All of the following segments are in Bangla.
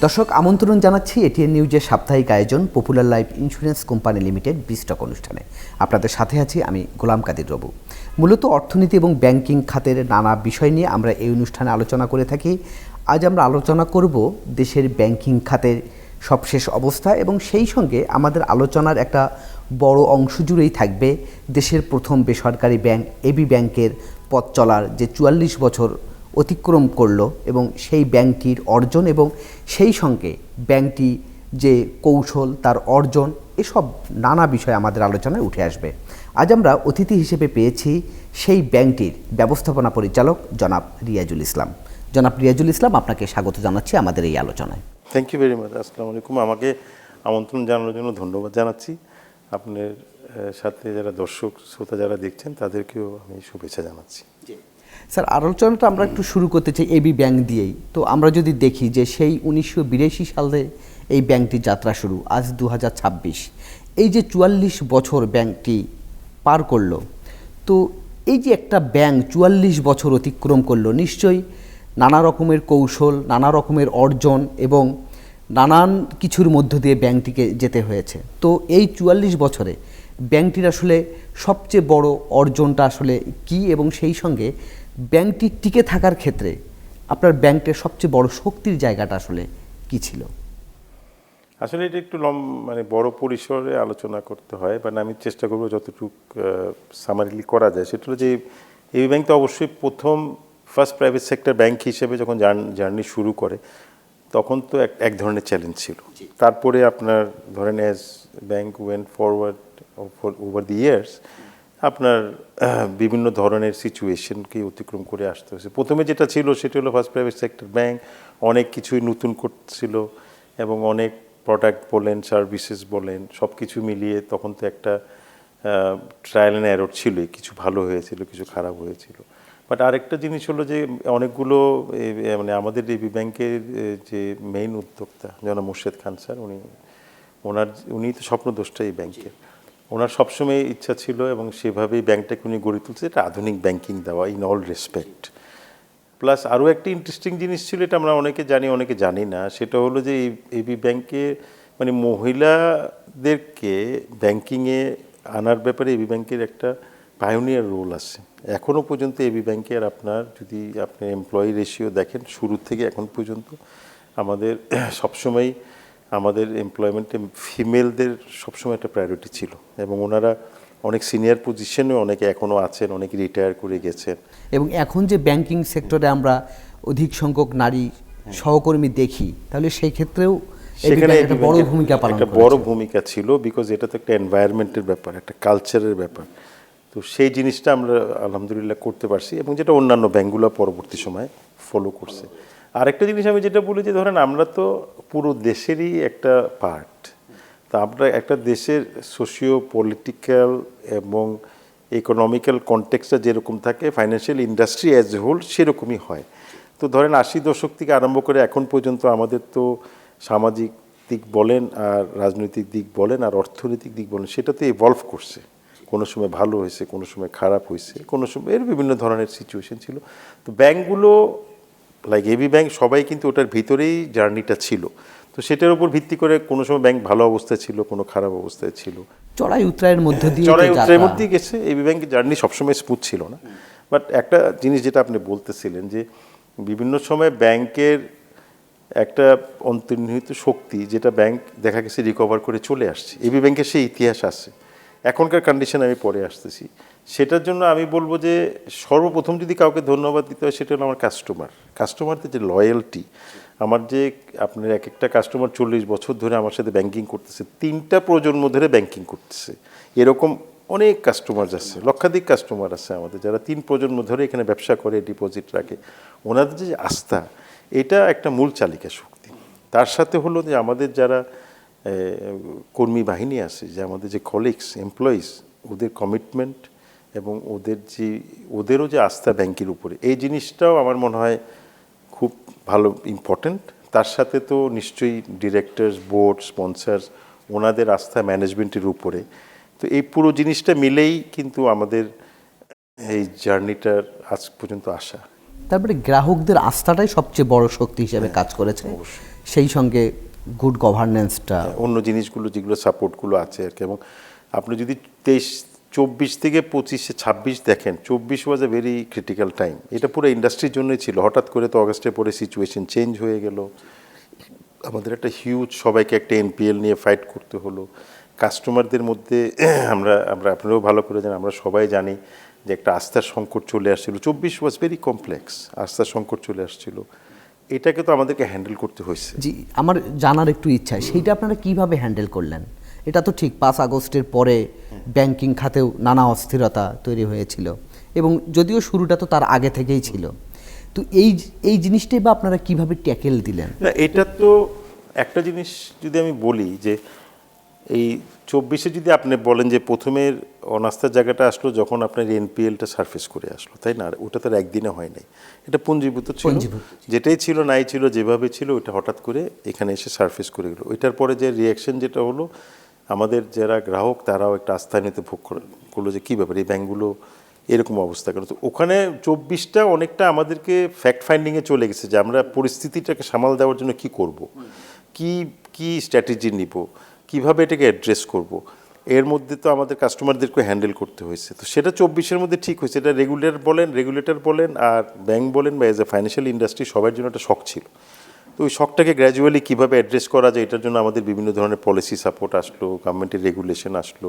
দর্শক আমন্ত্রণ জানাচ্ছি এটিএন নিউজের সাপ্তাহিক আয়োজন popular life insurance company limited বিস্টক অনুষ্ঠানে। আপনাদের সাথে আছি আমি গোলাম কাদির রবু। মূলত অর্থনীতি এবং ব্যাংকিং খাতের নানা বিষয় নিয়ে আমরা এই অনুষ্ঠানে আলোচনা করে থাকি। আজ আমরা আলোচনা করব দেশের ব্যাংকিং খাতের সবশেষ অবস্থা এবং সেই সঙ্গে আমাদের আলোচনার একটা বড় অংশ জুড়েই থাকবে দেশের প্রথম বেসরকারি ব্যাংক এবি ব্যাংকের পথ চলার যে ৪৪ বছর অতিক্রম করলো এবং সেই ব্যাংকটির অর্জন এবং সেই সঙ্গে ব্যাংকটি যে কৌশল তার অর্জন এসব নানা বিষয় আমাদের আলোচনায় উঠে আসবে। আজ আমরা অতিথি হিসেবে পেয়েছি সেই ব্যাংকটির ব্যবস্থাপনা পরিচালক জনাব রিয়াজুল ইসলাম। জনাব রিয়াজুল ইসলাম, আপনাকে স্বাগত জানাচ্ছি আমাদের এই আলোচনায়। Thank you very much. আসসালামু আলাইকুম। আমাকে আমন্ত্রণ জানানোর জন্য ধন্যবাদ জানাচ্ছি। আপনার সাথে যারা দর্শক শ্রোতা যারা দেখছেন তাদেরকেও আমি শুভেচ্ছা জানাচ্ছি। স্যার, আলোচনাটা আমরা একটু শুরু করতে চাই এবি ব্যাংক দিয়েই। তো আমরা যদি দেখি যে সেই ১৯৮২ সালে এই ব্যাংকটির যাত্রা শুরু, আজ ২০২৬, এই যে ৪৪ বছর ব্যাংকটি পার করলো, তো এই যে একটা ব্যাংক ৪৪ বছর অতিক্রম করলো, নিশ্চয়ই নানা রকমের কৌশল, নানা রকমের অর্জন এবং নানান কিছুর মধ্য দিয়ে ব্যাংকটিকে যেতে হয়েছে। তো এই ৪৪ বছরে ব্যাংকটির আসলে সবচেয়ে বড় অর্জনটা আসলে কি, এবং সেই সঙ্গে ব্যাংকটি টিকে থাকার ক্ষেত্রে আপনার ব্যাংকের সবচেয়ে বড় শক্তির জায়গাটা আসলে কি ছিল? আসলে এটা একটু বড় পরিসরে আলোচনা করতে হয়, বাট আমি চেষ্টা করবো যতটুকু সামারিলি করা যায়। সেটা হলো যে এই ব্যাংক তো অবশ্যই প্রথম ফার্স্ট প্রাইভেট সেক্টর ব্যাংক হিসেবে যখন জার্নি শুরু করে তখন তো এক ধরনের চ্যালেঞ্জ ছিল। তারপরে আপনার ধরেন as bank went forward over the years আপনার বিভিন্ন ধরনের সিচুয়েশনকে অতিক্রম করে আসতে হয়েছে। প্রথমে যেটা ছিল সেটা হলো ফার্স্ট প্রাইভেট সেক্টর ব্যাংক অনেক কিছুই নতুন করছিল এবং অনেক প্রোডাক্ট বলেন, সার্ভিসেস বলেন, সব কিছু মিলিয়ে তখন তো একটা ট্রায়াল অ্যান্ড এরর ছিলই। কিছু ভালো হয়েছিল, কিছু খারাপ হয়েছিল। বাট আরেকটা জিনিস হলো যে অনেকগুলো আমাদের এবি ব্যাংকের যে মেইন উদ্যোক্তা জনাব মোর্শেদ খান স্যার, উনি তো স্বপ্নদ্রষ্টা এই ব্যাংকের। ওনার সবসময় ইচ্ছা ছিল এবং সেভাবেই ব্যাংকটাকে উনি গড়ে তুলছে, এটা আধুনিক ব্যাংকিং দেওয়া ইন অল রেসপেক্ট। প্লাস আরও একটা ইন্টারেস্টিং জিনিস ছিল, এটা আমরা অনেকে জানি অনেকে জানি না, সেটা হলো যে এবি ব্যাংকে মহিলাদেরকে ব্যাংকিংয়ে আনার ব্যাপারে এবি ব্যাংকের একটা পায়োনিয়ার রোল আছে। এখনও পর্যন্ত এবি ব্যাংকের আপনার যদি আপনি এমপ্লয়ি রেশিও দেখেন শুরু থেকে এখন পর্যন্ত আমাদের সবসময় আমাদের এমপ্লয়মেন্টে ফিমেলদের সবসময় একটা প্রায়োরিটি ছিল এবং ওনারা অনেক সিনিয়র পজিশনে অনেকে এখনও আছেন, অনেকে রিটায়ার করে গেছেন। এবং এখন যে ব্যাংকিং সেক্টরে আমরা অধিক সংখ্যক নারী সহকর্মী দেখি, তাহলে সেই ক্ষেত্রেও সেখানে একটা বড় ভূমিকা পালন একটা বড় ভূমিকা ছিল, বিকজ এটা তো একটা এনভায়রনমেন্টের ব্যাপার, একটা কালচারের ব্যাপার। তো সেই জিনিসটা আমরা আলহামদুলিল্লাহ করতে পারছি এবং যেটা অন্যান্য ব্যাংকগুলো পরবর্তী সময় ফলো করছে। আরেকটা জিনিস আমি যেটা বলি যে ধরেন আমরা তো পুরো দেশেরই একটা পার্ট। তা আমরা একটা দেশের সোশিও পলিটিক্যাল এবং ইকোনমিক্যাল কনটেক্সটটা যেরকম থাকে, financial industry as a whole সেরকমই হয়। তো ধরেন ৮০ দশক থেকে আরম্ভ করে এখন পর্যন্ত আমাদের তো সামাজিক দিক বলেন আর রাজনৈতিক দিক বলেন আর অর্থনৈতিক দিক বলেন, সেটা তো ইভলভ করছে। কোনো সময় ভালো হয়েছে, কোনো সময় খারাপ হয়েছে, কোনো সময় এর বিভিন্ন ধরনের সিচুয়েশন ছিল। তো ব্যাংকগুলো লাইক এবি ব্যাংক সবাই কিন্তু ওটার ভিতরেই জার্নিটা ছিল। তো সেটার উপর ভিত্তি করে কোনো সময় ব্যাংক ভালো অবস্থায় ছিল, কোনো খারাপ অবস্থায় ছিল, চড়াই উতরাইয়ের মধ্যে দিয়ে গেছে। এবি ব্যাংকের জার্নি সবসময় স্মুথ ছিল না। বাট একটা জিনিস যেটা আপনি বলতেছিলেন যে বিভিন্ন সময় ব্যাংকের একটা অন্তর্নিহিত শক্তি, যেটা ব্যাংক দেখা গেছে রিকভার করে চলে আসছে। এবি ব্যাংকের সেই ইতিহাস আছে। এখনকার কন্ডিশন আমি পরে আসতেছি। সেটার জন্য আমি বলবো যে সর্বপ্রথম যদি কাউকে ধন্যবাদ দিতে হয় সেটা হলো আমার কাস্টমারদের যে লয়্যালটি। আমার যে আপনার এক একটা কাস্টমার ৪০ বছর ধরে আমার সাথে ব্যাংকিং করতেছে, ৩টা প্রজন্ম ধরে ব্যাংকিং করতেছে, এরকম অনেক কাস্টমার আছে, লক্ষাধিক কাস্টমার আছে আমাদের যারা ৩ প্রজন্ম ধরে এখানে ব্যবসা করে, ডিপোজিট রাখে। ওনাদের যে আস্থা, এটা একটা মূল চালিকা শক্তি। তার সাথে হলো যে আমাদের যারা কর্মী বাহিনী আছে, যে আমাদের যে কলিগস, এমপ্লয়িজ, ওদের কমিটমেন্ট এবং ওদেরও যে আস্থা ব্যাংকের উপরে, এই জিনিসটাও আমার মনে হয় খুব ভালো ইম্পর্টেন্ট। তার সাথে তো নিশ্চয়ই ডিরেক্টরস, বোর্ড, স্পন্সার্স, ওনাদের আস্থা ম্যানেজমেন্টের উপরে। তো এই পুরো জিনিসটা মিলেই কিন্তু আমাদের এই জার্নিটার আজ পর্যন্ত আসা। তারপরে গ্রাহকদের আস্থাটাই সবচেয়ে বড় শক্তি হিসেবে কাজ করেছে, সেই সঙ্গে গুড গভর্নেন্সটা, অন্য জিনিসগুলো যেগুলো সাপোর্টগুলো আছে আর কি। এবং আপনি যদি 24 থেকে 25-26 দেখেন, 24 ওয়াজ এ ভেরি ক্রিটিক্যাল টাইম। এটা পুরো ইন্ডাস্ট্রির জন্যই ছিল। হঠাৎ করে তো অগাস্টের পরে সিচুয়েশন চেঞ্জ হয়ে গেল, আমাদের একটা হিউজ সবাইকে একটা এনপিএল নিয়ে ফাইট করতে হলো। কাস্টমারদের মধ্যে আমরা আপনারাও ভালো করে জানেন, আমরা সবাই জানি যে একটা আস্থার সংকট চলে আসছিল। 24 ওয়াজ ভেরি কমপ্লেক্স, আস্থার সংকট চলে আসছিল। এটাকে তো আমাদেরকে হ্যান্ডেল করতে হয়েছে। জি, আমার জানার একটু ইচ্ছা, সেইটা আপনারা কিভাবে হ্যান্ডেল করলেন? এটা তো ঠিক 5 আগস্টের পরে ব্যাংকিং খাতেও নানা অস্থিরতা তৈরি হয়েছিল, এবং যদিও শুরুটা তো তার আগে থেকেই ছিল। তো এই জিনিসটাই বা আপনারা কিভাবে ট্যাকেল দিলেন? না, এটা তো একটা জিনিস যদি আমি বলি যে এই 24-এ যদি আপনি বলেন যে প্রথমের অনাস্থার জায়গাটা আসলো যখন আপনার এনপিএলটা সারফেস করে আসলো, তাই না? আর ওটা তো আর একদিনে হয় নাই, এটা পুঞ্জীভূত ছিল। যেটাই ছিল নাই ছিল যেভাবে ছিল, ওইটা হঠাৎ করে এখানে এসে সারফেস করে গেলো। ওইটার পরে যে রিয়াকশন যেটা হলো, আমাদের যারা গ্রাহক তারাও একটা আস্থা নিতে ভোগ করলো যে কী ব্যাপার এই ব্যাঙ্কগুলো এরকম অবস্থা কেন। তো ওখানে 24টা অনেকটা আমাদেরকে ফ্যাক্ট ফাইন্ডিংয়ে চলে গেছে যে আমরা পরিস্থিতিটাকে সামাল দেওয়ার জন্য কি করব, কি স্ট্র্যাটেজি নিব, কিভাবে এটাকে অ্যাড্রেস করব। এর মধ্যে তো আমাদের কাস্টমারদেরকে হ্যান্ডেল করতে হয়েছে। তো সেটা 24-এর মধ্যে ঠিক হয়েছে। এটা রেগুলেটর বলেন আর ব্যাংক বলেন বা এজ এ ফাইন্যান্সিয়াল ইন্ডাস্ট্রি সবার জন্য একটা শক ছিল। তো ওই শকটাকে গ্র্যাজুয়ালি কীভাবে অ্যাড্রেস করা যায়, এটার জন্য আমাদের বিভিন্ন ধরনের পলিসি সাপোর্ট আসলো, গভর্নমেন্টের রেগুলেশন আসলো,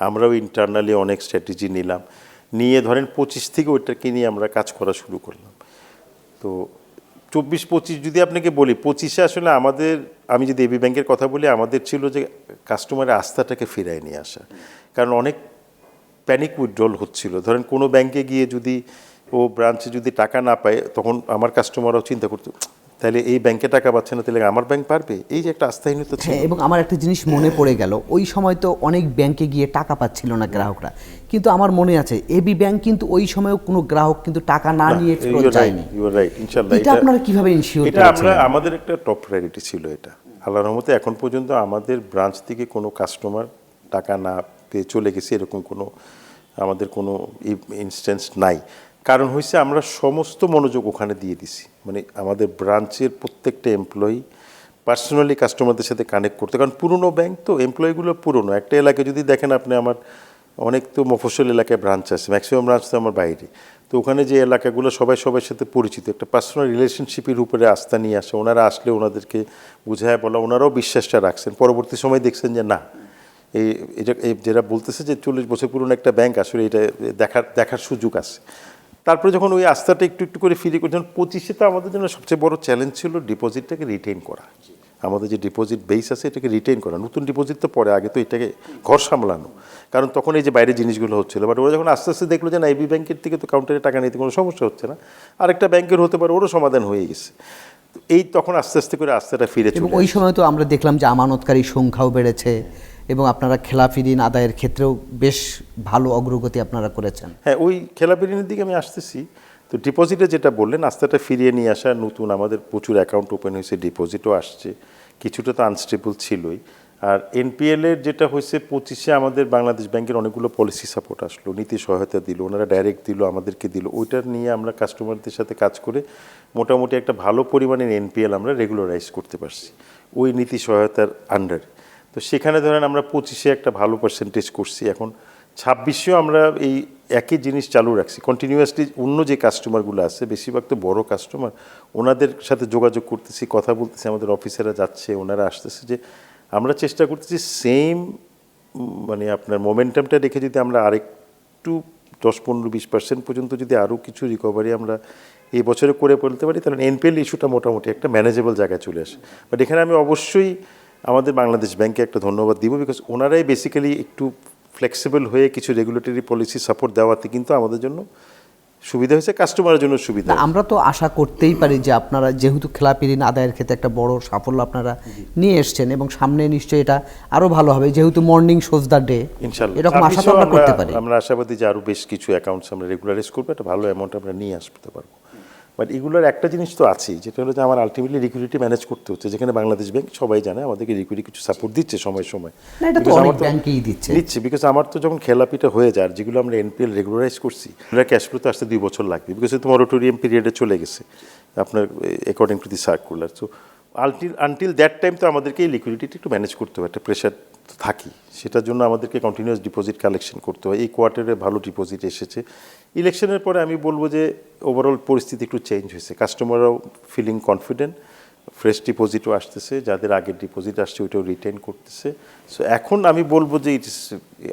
আমরাও ইন্টারনালি অনেক স্ট্র্যাটেজি নিলাম, নিয়ে ধরেন 25 থেকে ওইটাকে নিয়ে আমরা কাজ করা শুরু করলাম। তো 24-25 যদি আপনাকে বলি, 25-এ আসলে আমাদের, আমি যদি এবি ব্যাংকের কথা বলি, আমাদের ছিল যে কাস্টমারের আস্থাটাকে ফিরায় নিয়ে আসা। কারণ অনেক প্যানিক উইথড্রল হচ্ছিল। ধরেন কোনো ব্যাংকে গিয়ে যদি ও ব্রাঞ্চে যদি টাকা না পায়, তখন আমার কাস্টমাররাও চিন্তা করতো তাহলে এই ব্যাংকে টাকা পাচ্ছে না, তাহলে আমার ব্যাংক পারবে, এই যে একটা আস্থাহীনতা ছিল। হ্যাঁ, এবং আমার একটা জিনিস মনে পড়ে গেল, ওই সময় তো অনেক ব্যাংকে গিয়ে টাকা পাচ্ছিল না গ্রাহকরা, কিন্তু আমার মনে আছে এবি ব্যাংক কিন্তু ওই সময়ও কোনো গ্রাহক কিন্তু টাকা না নিয়ে ফেরত যায়নি। ইউ আর রাইট, ইনশাআল্লাহ। এটা আপনারা কিভাবে ইনশিওর এটা করেছিলেন? আমাদের একটা টপ প্রায়োরিটি ছিল। এটা আল্লাহর রহমতে এখন পর্যন্ত আমাদের ব্রাঞ্চ থেকে কোনো কাস্টমার টাকা না পেয়ে চলে গেছে এরকম কোনো আমাদের কোনো ইনস্ট্যান্স নাই। কারণ হয়েছে আমরা সমস্ত মনোযোগ ওখানে দিয়ে দিছি। মানে আমাদের ব্রাঞ্চের প্রত্যেকটা এমপ্লয়ি পার্সোনালি কাস্টমারদের সাথে কানেক্ট করতে, কারণ পুরনো ব্যাংক তো, এমপ্লয়িগুলো পুরনো। একটা এলাকায় যদি দেখেন আপনি, আমার অনেক তো মফস্বল এলাকায় ব্রাঞ্চ আছে, ম্যাক্সিমাম ব্রাঞ্চ তো আমার বাইরে। তো ওখানে যে এলাকাগুলো সবার সাথে পরিচিত, একটা পার্সোনাল রিলেশনশিপের উপরে আস্থা নিয়ে আসে। ওনারা আসলে ওনাদেরকে বুঝায় বলা, ওনারাও বিশ্বাসটা রাখছেন। পরবর্তী সময় দেখছেন যে না, এই যেটা বলতেছে যে 40 বছর পুরনো একটা ব্যাংক, আসলে এটা দেখার সুযোগ আছে। তারপরে যখন ওই আস্থাটা একটু করে ফিরে করছেন, 25-এ তো আমাদের জন্য সবচেয়ে বড় চ্যালেঞ্জ ছিল ডিপোজিটটাকে রিটেইন করা। আমাদের যে ডিপোজিট বেস আছে এটাকে রিটেইন করা। নতুন ডিপোজিট তো পরে, আগে তো এটাকে ঘর সামলানো, কারণ তখন এই যে বাইরে জিনিসগুলো হচ্ছিল। বাট ওরা যখন আস্তে আস্তে দেখলো যে না, এবি ব্যাংকের থেকে তো কাউন্টারে টাকা নিতে কোনো সমস্যা হচ্ছে না, আরেকটা ব্যাংকের হতে পারে, ওরও সমাধান হয়ে গেছে। এই তখন আস্তে আস্তে করে আস্থাটা ফিরে চলে। এবং ওই সময় তো আমরা দেখলাম যে আমানতকারীর সংখ্যাও বেড়েছে, এবং আপনারা খেলাপি ঋণ আদায়ের ক্ষেত্রেও বেশ ভালো অগ্রগতি আপনারা করেছেন। হ্যাঁ, ওই খেলাপি ঋণের দিকে আমি আসতেছি। তো ডিপোজিটে যেটা বললেন, আস্থাটা ফিরিয়ে নিয়ে আসা, নতুন আমাদের প্রচুর অ্যাকাউন্ট ওপেন হয়েছে, ডিপোজিটও আসছে, কিছুটা তো আনস্টেবল ছিলই। আর এনপিএলের যেটা হয়েছে 25-এ আমাদের বাংলাদেশ ব্যাংকের অনেকগুলো পলিসি সাপোর্ট আসলো, নীতি সহায়তা দিল, ওনারা ডাইরেক্ট দিল, আমাদেরকে দিল। ওইটার নিয়ে আমরা কাস্টমারদের সাথে কাজ করে মোটামুটি একটা ভালো পরিমাণের এনপিএল আমরা রেগুলারাইজ করতে পারছি ওই নীতি সহায়তার আন্ডারে। তো সেখানে ধরেন আমরা 25-এ একটা ভালো পার্সেন্টেজ করছি। এখন 26-এও আমরা এই একই জিনিস চালু রাখছি কন্টিনিউয়াসলি। অন্য যে কাস্টমারগুলো আছে, বেশিরভাগ তো বড় কাস্টমার, ওনাদের সাথে যোগাযোগ করতেছি, কথা বলতেছি, আমাদের অফিসাররা যাচ্ছে, ওনারা আসতেছে, যে আমরা চেষ্টা করতেছি সেম মানে আপনার মোমেন্টামটা রেখে যদি আমরা আরেকটু 10-15-20% পর্যন্ত যদি আরও কিছু রিকভারি আমরা এই বছরে করে ফেলতে পারি, তাহলে এনপিএল ইস্যুটা মোটামুটি একটা ম্যানেজেবল জায়গায় চলে আসে। বাট এখানে আমি অবশ্যই আমাদের বাংলাদেশ ব্যাংকে একটা ধন্যবাদ দিব, বিকজ ওনারাই বেসিক্যালি একটু ফ্লেক্সিবল হয়ে কিছু রেগুলেটরি পলিসি সাপোর্ট দেওয়াতে কিন্তু আমাদের জন্য সুবিধা হয়েছে, কাস্টমারের জন্য সুবিধা। আমরা তো আশা করতেই পারি যে আপনারা যেহেতু খেলাপি ঋণ আদায়ের ক্ষেত্রে একটা বড় সাফল্য আপনারা নিয়ে এসছেন, এবং সামনে নিশ্চয়ই এটা আরো ভালো হবে, যেহেতু মর্নিং শোজ দ্য ডে, ইনশাআল্লাহ এরকম আশা তো আমরা করতে পারি। আমরা আশাবাদী যে আরো বেশ কিছু অ্যাকাউন্টস আমরা রেগুলারাইজ করবো, একটা ভালো অ্যামাউন্ট আমরা নিয়ে আসতে পারবো। বাট এগুলোর একটা জিনিস তো আছেই, যেটা হলো যে আমার আলটিমেটলি লিকুইডিটি ম্যানেজ করতে হচ্ছে, যেখানে বাংলাদেশ ব্যাংক সবাই জানে আমাদেরকে লিকুইডিটি কিছু সাপোর্ট দিচ্ছে সময় সময়। না, এটা তো Because অনেক আমার ব্যাংকেই দিচ্ছে। বিকজ আমার তো যখন খেলাপিটা হয়ে যায়, আর যেগুলো আমরা এনপিএল রেগুলারাইজ করছি, এগুলো ক্যাশ ফ্লোতে আসতে 2 বছর লাগবে, বিকজ তো মরটোরিয়াম পিরিয়ডে চলে গেছে আপনার according to the circular. So until that time তো আমাদেরকে এই লিকুইডিটি একটু ম্যানেজ করতে হবে, একটা প্রেশার তো থাকি, সেটার জন্য আমাদেরকে কন্টিনিউয়াস ডিপোজিট কালেকশন করতে হয়। এই কোয়ার্টারে ভালো ডিপোজিট এসেছে। ইলেকশনের পরে আমি বলবো যে ওভারঅল পরিস্থিতি একটু চেঞ্জ হয়েছে, কাস্টমাররাও ফিলিং কনফিডেন্ট, ফ্রেশ ডিপোজিটও আসতেছে, যাদের আগের ডিপোজিট আসছে ওইটাও রিটেন করতেছে। সো এখন আমি বলবো যে ইট ইস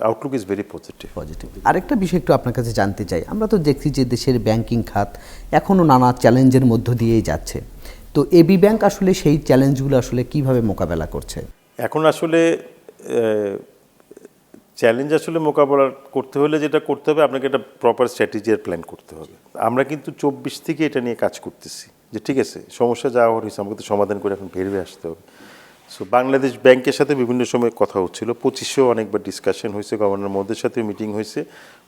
আউটলুক ইজ ভেরি পজিটিভ। আরেকটা বিষয় একটু আপনার কাছে জানতে চাই, আমরা তো দেখছি যে দেশের ব্যাংকিং খাত এখনও নানা চ্যালেঞ্জের মধ্য দিয়েই যাচ্ছে, তো এবি ব্যাংক আসলে সেই চ্যালেঞ্জগুলো আসলে কিভাবে মোকাবেলা করছে? এখন আসলে চ্যালেঞ্জ আসলে মোকাবেলা করতে হলে যেটা করতে হবে, আপনাকে একটা প্রপার স্ট্র্যাটেজি আর প্ল্যান করতে হবে। আমরা কিন্তু 24 থেকে এটা নিয়ে কাজ করতেছি, যে ঠিক আছে সমস্যা যা হওয়ার হয়েছে আমাকে তো সমাধান করে এখন বের হয়ে আসতে হবে। সো বাংলাদেশ ব্যাংকের সাথে বিভিন্ন সময় কথা হচ্ছিল, 25-এও অনেকবার ডিসকাশন হয়েছে, গভর্নর মোদির সাথে মিটিং হয়েছে।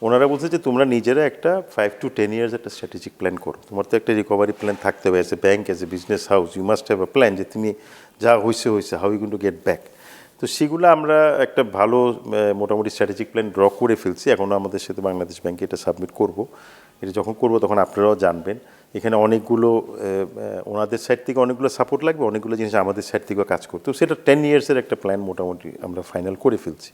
ওনারা বলছে যে তোমরা নিজেরা একটা 5 to 10 ইয়ার্স একটা স্ট্র্যাটেজিক প্ল্যান করো, তোমার তো একটা রিকভারি প্ল্যান থাকতে হবে। As a bank, as a business house, you must have a plan, যে তুমি যা হয়েছে how you going to get back. তো সেগুলো আমরা একটা ভালো মোটামুটি স্ট্র্যাটেজিক প্ল্যান ড্র করে ফেলছি। এখন আমাদের সাথে বাংলাদেশ ব্যাংকে এটা সাবমিট করব। এটা যখন করব তখন আপনারাও জানবেন। এখানে অনেকগুলো ওনাদের সাইড থেকে অনেকগুলো সাপোর্ট লাগবে, অনেকগুলো জিনিস আমাদের সাইড থেকেও কাজ করতে, তো সেটা 10 ইয়ার্সের একটা প্ল্যান মোটামুটি আমরা ফাইনাল করে ফেলছি।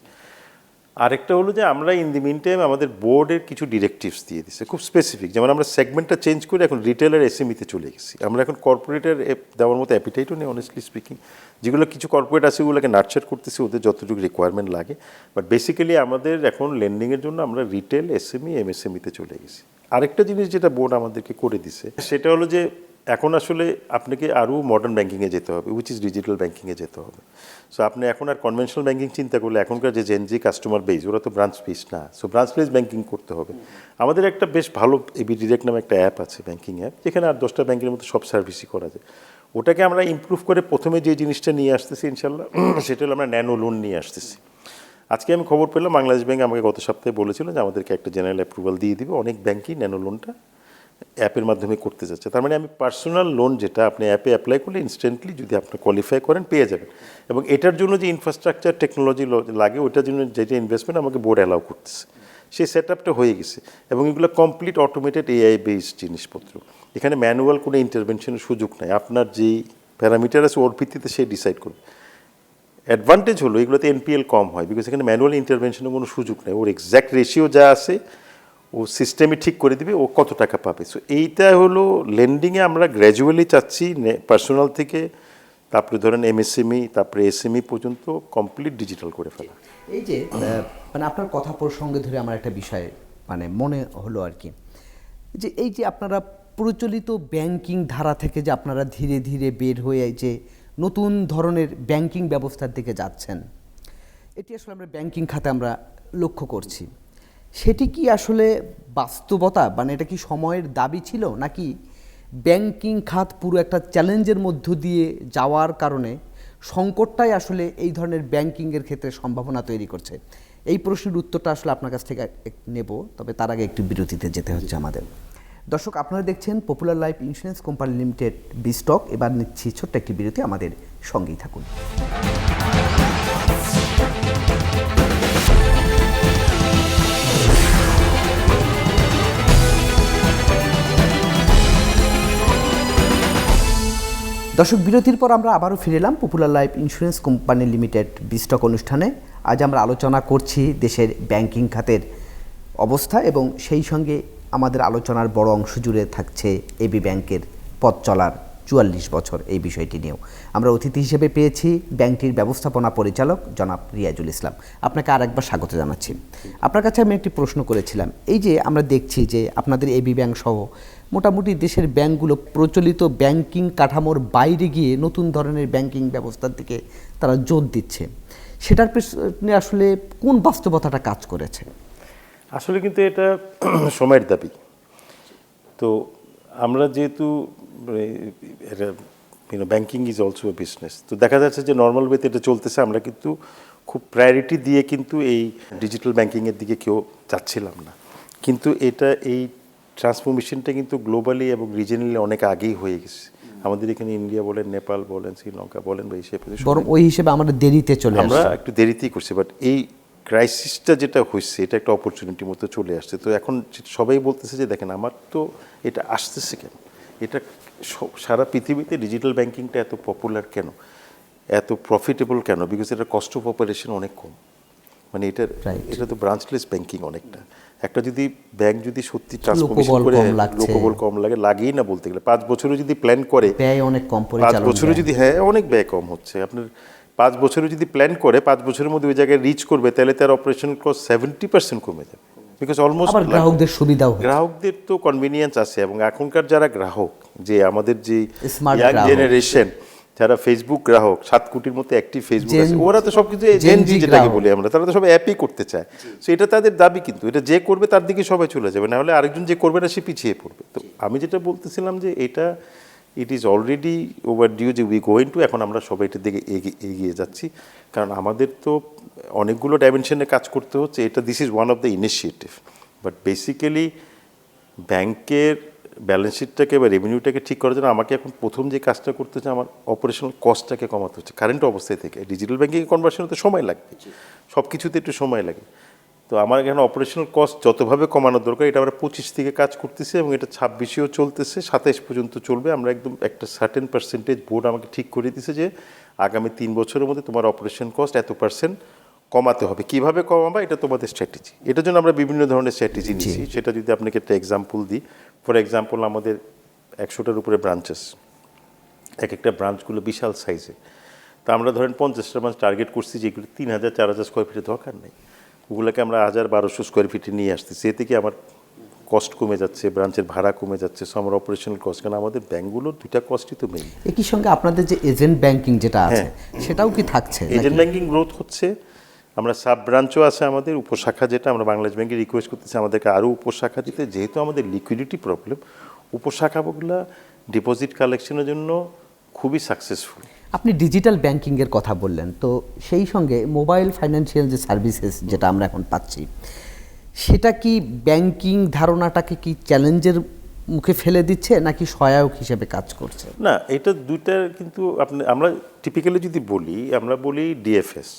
আরেকটা হলো যে আমরা ইন দি মিন টাইম আমাদের বোর্ডের কিছু ডিরেক্টিভস দিয়ে দিচ্ছে খুব স্পেসিফিক, যেমন আমরা সেগমেন্টটা চেঞ্জ করে এখন রিটেলার এসএমইতে চলে গেছি। আমরা এখন কর্পোরেটের দেওয়ার মতো অ্যাপিটাইটও নেই অনেস্টলি স্পিকিং। যেগুলো কিছু কর্পোরেট আছে ওগুলোকে নার্চার করতেছি, ওদের যতটুকু রিকোয়ারমেন্ট লাগে। বাট বেসিক্যালি আমাদের এখন লেন্ডিংয়ের জন্য আমরা রিটেল, এসএমই, এমএসএমইতে চলে গেছি। আরেকটা জিনিস যেটা বোর্ড আমাদেরকে করে দিছে সেটা হলো যে এখন আসলে আপনাকে আরও মডার্ন ব্যাঙ্কিংয়ে যেতে হবে, উইচ ইজ ডিজিটাল ব্যাঙ্কিংয়ে যেতে হবে। সো আপনি এখন আর কনভেনশনাল ব্যাঙ্কিং চিন্তা করলে এখনকার যে জেনজি কাস্টমার বেস, ওরা তো ব্রাঞ্চ বেস না, সো ব্রাঞ্চ বেস ব্যাঙ্কিং করতে হবে। আমাদের একটা বেশ ভালো এবি ডিরেক্ট নামে একটা অ্যাপ আছে, ব্যাঙ্কিং অ্যাপ, যেখানে আর 10টা ব্যাঙ্কের মতো সব সার্ভিসই করা যায়। ওটাকে আমরা ইমপ্রুভ করে প্রথমে যে জিনিসটা নিয়ে আসতেছি ইনশাল্লাহ, সেটা হলো আমরা ন্যানো লোন নিয়ে আসতেছি। আজকে আমি খবর পেলাম বাংলাদেশ ব্যাঙ্ক আমাকে গত সপ্তাহে বলেছিল যে আমাদেরকে একটা জেনারেল অ্যাপ্রুভাল দিয়ে দিবে, অনেক ব্যাঙ্কই ন্যানো লোনটা অ্যাপের মাধ্যমে করতে যাচ্ছে। তার মানে আমি পার্সোনাল লোন যেটা আপনি অ্যাপে অ্যাপ্লাই করলে ইনস্ট্যান্টলি যদি আপনি কোয়ালিফাই করেন পেয়ে যাবেন, এবং এটার জন্য যে ইনফ্রাস্ট্রাকচার টেকনোলজি লাগে ওইটার জন্য যেটা ইনভেস্টমেন্ট আমাকে বোর্ড অ্যালাউ করতেছে, সেই সেট আপটা হয়ে গেছে। এবং এগুলো কমপ্লিট অটোমেটেড এআই বেসড জিনিসপত্র, এখানে ম্যানুয়াল কোনো ইন্টারভেনশনের সুযোগ নাই। আপনার যেই প্যারামিটার আছে ওর ভিত্তিতে সে ডিসাইড করবে। অ্যাডভান্টেজ হলো এগুলোতে এনপিএল কম হয়, বিকজ এখানে ম্যানুয়াল ইন্টারভেনশনের কোনো সুযোগ নেই। ওর এক্স্যাক্ট রেশিও যা আছে ও সিস্টেমে ঠিক করে দিবে ও কত টাকা পাবে। সো এইটা হলো লেন্ডিংয়ে আমরা গ্র্যাজুয়ালি চাচ্ছি পার্সোনাল থেকে তারপরে ধরেন এমএসএমই, তারপরে এসএমই পর্যন্ত কমপ্লিট ডিজিটাল করে ফেলা। এই যে মানে আপনার কথা প্রসঙ্গে ধরে আমার একটা বিষয় মানে মনে হলো আর কি, যে এই যে আপনারা প্রচলিত ব্যাংকিং ধারা থেকে যে আপনারা ধীরে ধীরে বের হয়ে যে নতুন ধরনের ব্যাংকিং ব্যবস্থার দিকে যাচ্ছেন, এটি আসলে আমরা ব্যাংকিং খাতে আমরা লক্ষ্য করছি। সেটি কি আসলে বাস্তবতা, মানে এটা কি সময়ের দাবি ছিল, নাকি ব্যাংকিং খাত পুরো একটা চ্যালেঞ্জের মধ্য দিয়ে যাওয়ার কারণে সংকটটাই আসলে এই ধরনের ব্যাংকিংয়ের ক্ষেত্রে সম্ভাবনা তৈরি করছে? এই প্রশ্নের উত্তরটা আসলে আপনার কাছ থেকে নেব, তবে তার আগে একটু বিরতিতে যেতে হচ্ছে আমাদের। দর্শক, আপনারা দেখছেন popular life insurance company limited বিস্টক। এবার নিচ্ছি ছোট্ট একটি বিরতি, আমাদের সঙ্গেই থাকুন। দর্শক, বিরতির পর আমরা আবারও ফিরে এলাম popular life insurance company limited বিস্টক অনুষ্ঠানে। আজ আমরা আলোচনা করছি দেশের ব্যাংকিং খাতের অবস্থা, এবং সেই সঙ্গে আমাদের আলোচনার বড় অংশ জুড়ে থাকছে এবি ব্যাংকের পথ চলার 44 বছর এই বিষয়টি নিয়েও। আমরা অতিথি হিসেবে পেয়েছি ব্যাংকটির ব্যবস্থাপনা পরিচালক জনাব রিয়াজুল ইসলাম। আপনাকে আরেকবার স্বাগত জানাচ্ছি। আপনার কাছে আমি একটি প্রশ্ন করেছিলাম, এই যে আমরা দেখছি যে আপনাদের এবি ব্যাংক সহ মোটামুটি দেশের ব্যাংকগুলো প্রচলিত ব্যাংকিং কাঠামোর বাইরে গিয়ে নতুন ধরনের ব্যাংকিং ব্যবস্থার দিকে তারা জোর দিচ্ছে, সেটার পেছনে আসলে কোন বাস্তবতাটা কাজ করেছে? আসলে কিন্তু এটা সময়ের দাবি। তো আমরা যেহেতু banking is also a business, তো দেখা যাচ্ছে যে নর্মাল ওয়েতে এটা চলতেছে, আমরা কিন্তু খুব প্রায়োরিটি দিয়ে কিন্তু এই ডিজিটাল ব্যাংকিংয়ের দিকে কেউ যাচ্ছিলাম না। কিন্তু এটা এই ট্রান্সফরমেশনটা কিন্তু গ্লোবালি এবং রিজনালি অনেক আগেই হয়ে গেছে। আমাদের এখানে ইন্ডিয়া বলেন, নেপাল বলেন, শ্রীলঙ্কা বলেন বা এশিয়া বরং ওই হিসেবে আমরা দেরিতে চলে আমরা আসছি। একটু দেরিতেই করছি, বাট এই ক্রাইসিসটা যেটা হয়েছে এটা একটা অপরচুনিটির মতো চলে আসছে। তো এখন সবাই বলতেছে যে দেখেন আমার তো এটা আসতেছে কেন, এটা সারা পৃথিবীতে ডিজিটাল ব্যাংকিংটা এত পপুলার কেন, এত প্রফিটেবল কেন? বিকজ এটার কস্ট অফ অপারেশন অনেক কম। মানে এটা তো ব্রাঞ্চলেস ব্যাংকিং অনেকটা। একটা যদি ব্যাংক যদি সত্যি ট্রান্সফরমেশন করে, লোকবল কম লাগে, লাগেই না বলতে গেলে। 5 বছরও যদি প্ল্যান করে, ব্যয় অনেক কম, 5 বছরও যদি, হ্যাঁ অনেক ব্যয় কম হচ্ছে আপনার। 5 বছরও যদি প্ল্যান করে 5 বছরের মধ্যে ওই জায়গায় রিচ করবে, তাহলে তার অপারেশন কস্ট 70% কমে যাবে। বিকজ অলমোস্ট গ্রাহকদের সুবিধাও, গ্রাহকদের তো কনভিনিয়েন্স আছে। এবং এখনকার যারা গ্রাহক, যে আমাদের যে স্মার্ট ইয়াং জেনারেশন, যারা ফেসবুক গ্রাহক, 7 কোটির মতো অ্যাক্টিভ ফেসবুক আছে, ওরা তো সবকিছু জেন জি যেটাকে বলি আমরা, তারা তো সব অ্যাপই করতে চায়। সো এটা তাদের দাবি, কিন্তু এটা যে করবে তার দিকে সবাই চলে যাবে, না হলে আরেকজন যে করবে না সে পিছিয়ে পড়বে। তো আমি যেটা বলতেছিলাম যে এটা it is already overdue, যে উই গোয়িং টু, এখন আমরা সবাই এটার দিকে এগিয়ে যাচ্ছি। কারণ আমাদের তো অনেকগুলো ডাইমেনশনে কাজ করতে হচ্ছে। এটা this is one of the initiative. But basically ব্যাংকের ব্যালেন্স শিটটাকে বা রেভিনিউটাকে ঠিক করার জন্য আমাকে এখন প্রথম যে কাজটা করতে হচ্ছে, আমার অপারেশনাল কস্টটাকে কমাতে হচ্ছে কারেন্ট অবস্থায় থেকে। ডিজিটাল ব্যাংকিং কনভার্সনে তো সময় লাগবে, সব কিছুতে একটু সময় লাগে। তো আমার এখানে অপারেশনাল কস্ট যতভাবে কমানোর দরকার, এটা আমরা 25 থেকে কাজ করতেছি এবং এটা 26এও চলতেছে, 27 পর্যন্ত চলবে। আমরা একদম একটা সার্টেন পার্সেন্টেজ বোর্ড আমাকে ঠিক করে দিয়েছে যে আগামী 3 বছরের মধ্যে তোমার অপারেশন কস্ট এত % কমাতে হবে। কিভাবে কমাবা, এটা তোমাদের স্ট্র্যাটেজি। এটার জন্য আমরা বিভিন্ন ধরনের স্ট্র্যাটেজি নিচ্ছি। সেটা যদি আপনাকে একটা এক্সাম্পল দিই, ফর এক্সাম্পল আমাদের 100টার উপরে ব্রাঞ্চেস, এক একটা ব্রাঞ্চগুলো বিশাল সাইজে। তা আমরা ধরেন 50টা ব্রাঞ্চ টার্গেট করছি, যেগুলো 3000 4000 স্কোয়ার ফিটের দরকার নেই, ওগুলোকে আমরা 1000-1200 স্কোয়ার ফিটে নিয়ে আসতেছি। এতে কি আমার কস্ট কমে যাচ্ছে, ব্রাঞ্চের ভাড়া কমে যাচ্ছে, সো আমার অপারেশনাল কস্ট। কারণ আমাদের ব্যাংকগুলোর 2টা কস্টই তো মেইন। একই সঙ্গে আপনাদের যে এজেন্ট ব্যাংকিং যেটা আছে, সেটাও কি থাকছে? এজেন্ট ব্যাংকিং গ্রোথ হচ্ছে। আমরা সাব ব্রাঞ্চও আছে আমাদের, উপশাখা, যেটা আমরা বাংলাদেশ ব্যাংকে রিকোয়েস্ট করতেছি আমাদেরকে আরও উপশাখা দিতে। যেহেতু আমাদের লিকুইডিটি প্রবলেম, উপশাখাগুলো ডিপোজিট কালেকশনের জন্য খুবই সাকসেসফুল। আপনি ডিজিটাল ব্যাংকিংয়ের কথা বললেন, তো সেই সঙ্গে মোবাইল ফাইন্যান্সিয়াল যে সার্ভিসেস যেটা আমরা এখন পাচ্ছি, সেটা কি ব্যাংকিং ধারণাটাকে কি চ্যালেঞ্জের মুখে ফেলে দিচ্ছে, নাকি সহায়ক হিসেবে কাজ করছে? না, এটা দুইটার কিন্তু আমরা টিপিক্যালি যদি বলি, আমরা বলি ডিএফএস।